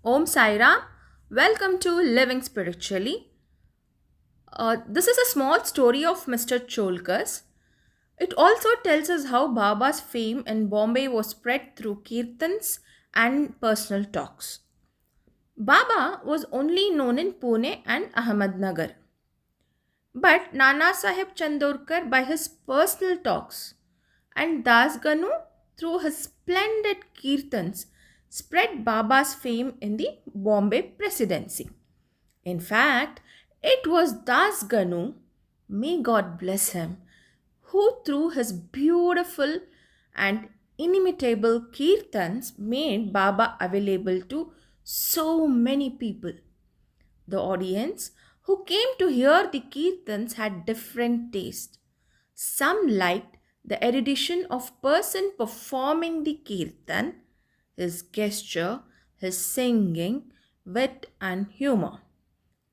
Om Sai Ram. Welcome to Living Spiritually. This is a small story of Mr. Cholkar's. It also tells us how Baba's fame in Bombay was spread through kirtans and personal talks. Baba was only known in Pune and Ahmednagar, but Nana Sahib Chandorkar by his personal talks and Das Ganu through his splendid kirtans spread Baba's fame in the Bombay presidency. In fact, it was Das Ganu, may God bless him, who through his beautiful and inimitable kirtans made Baba available to so many people. The audience who came to hear the kirtans had different taste. Some liked the erudition of person performing the kirtan, his gesture, his singing, wit and humor,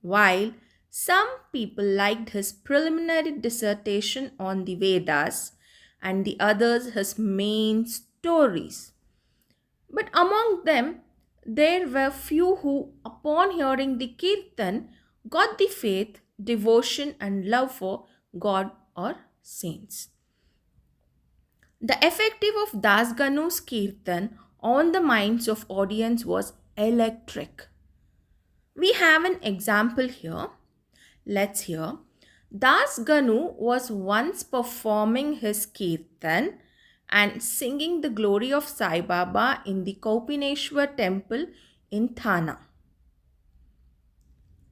while some people liked his preliminary dissertation on the Vedas and the others his main stories. But among them, there were few who, upon hearing the kirtan, got the faith, devotion, and love for God or saints. The effective of Das Ganu's kirtan on the minds of audience was electric. We have an example here. Let's hear. Das Ganu was once performing his kirtan and singing the glory of Sai Baba in the Kopineshwar temple in Thana.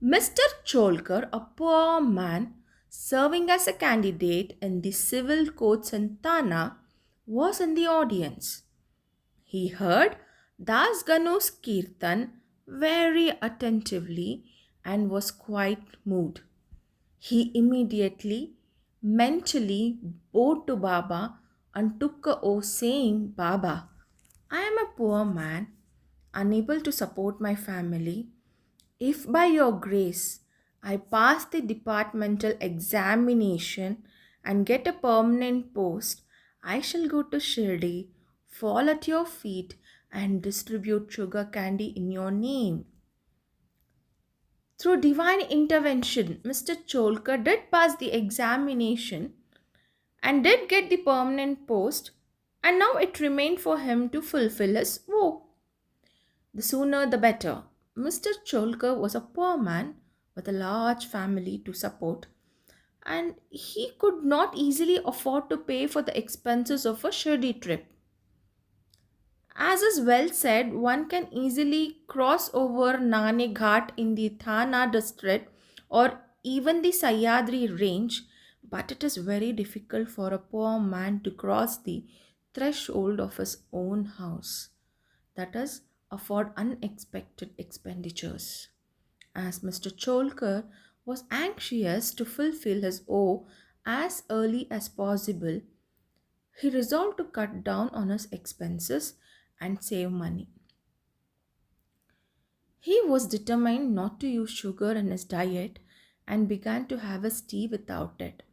Mr. Cholkar, a poor man serving as a candidate in the civil courts in Thana, was in the audience. He heard Das Ganu's kirtan very attentively and was quite moved. He immediately mentally bowed to Baba and took a oath, saying, Baba, I am a poor man, unable to support my family. If by your grace I pass the departmental examination and get a permanent post, I shall go to Shirdi, fall at your feet, and distribute sugar candy in your name. Through divine intervention, Mr. Cholkar did pass the examination and did get the permanent post, and now it remained for him to fulfill his vow. The sooner the better. Mr. Cholkar was a poor man with a large family to support, and he could not easily afford to pay for the expenses of a Shirdi trip. As is well said, one can easily cross over Nane Ghat in the Thana district or even the Sahyadri range, but it is very difficult for a poor man to cross the threshold of his own house. That is, afford unexpected expenditures. As Mr. Cholkar was anxious to fulfill his oath as early as possible, he resolved to cut down on his expenses and save money. He was determined not to use sugar in his diet and began to have his tea without it.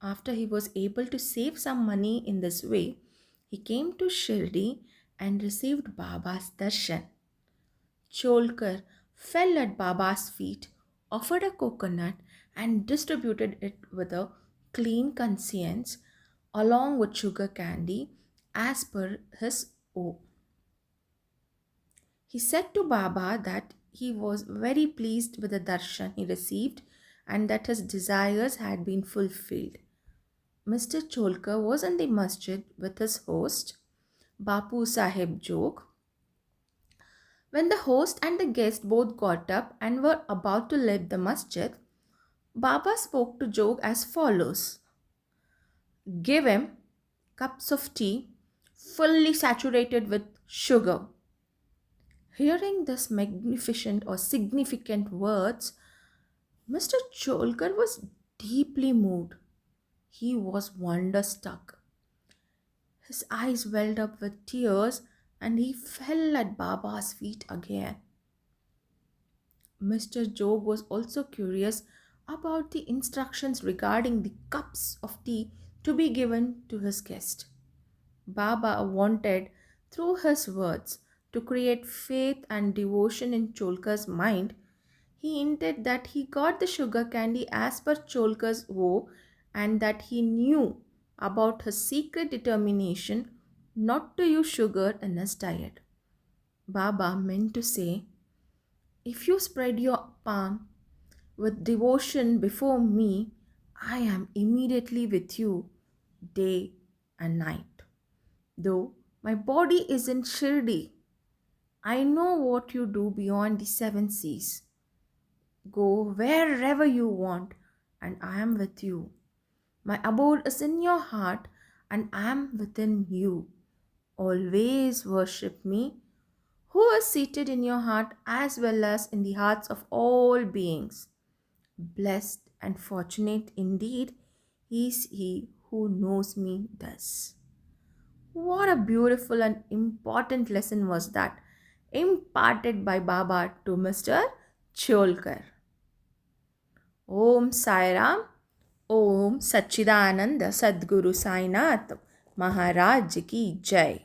After he was able to save some money in this way, he came to Shirdi and received Baba's darshan. Cholkar fell at Baba's feet, offered a coconut, and distributed it with a clean conscience along with sugar candy as per his oath. He said to Baba that he was very pleased with the darshan he received and that his desires had been fulfilled. Mr. Cholkar was in the masjid with his host, Bapu Sahib Jog. When the host and the guest both got up and were about to leave the masjid, Baba spoke to Jog as follows. Give him cups of tea fully saturated with sugar. Hearing this magnificent or significant words, Mr. Cholkar was deeply moved. He was wonderstruck. His eyes welled up with tears and he fell at Baba's feet again. Mr. Jog was also curious about the instructions regarding the cups of tea to be given to his guest. Baba wanted, through his words, To create faith and devotion in Cholker's mind, he hinted that he got the sugar candy as per Cholker's vow and that he knew about his secret determination not to use sugar in his diet. Baba meant to say, if you spread your palm with devotion before me, I am immediately with you day and night. Though my body is in Shirdi, I know what you do beyond the seven seas. Go wherever you want, and I am with you. My abode is in your heart, and I am within you. Always worship me, who is seated in your heart as well as in the hearts of all beings. Blessed and fortunate indeed is he who knows me thus. What a beautiful and important lesson was that imparted by Baba to Mr. Cholkar. Om Sai Ram, Om Satchidananda Sadguru Sainath Maharaj Ki Jai.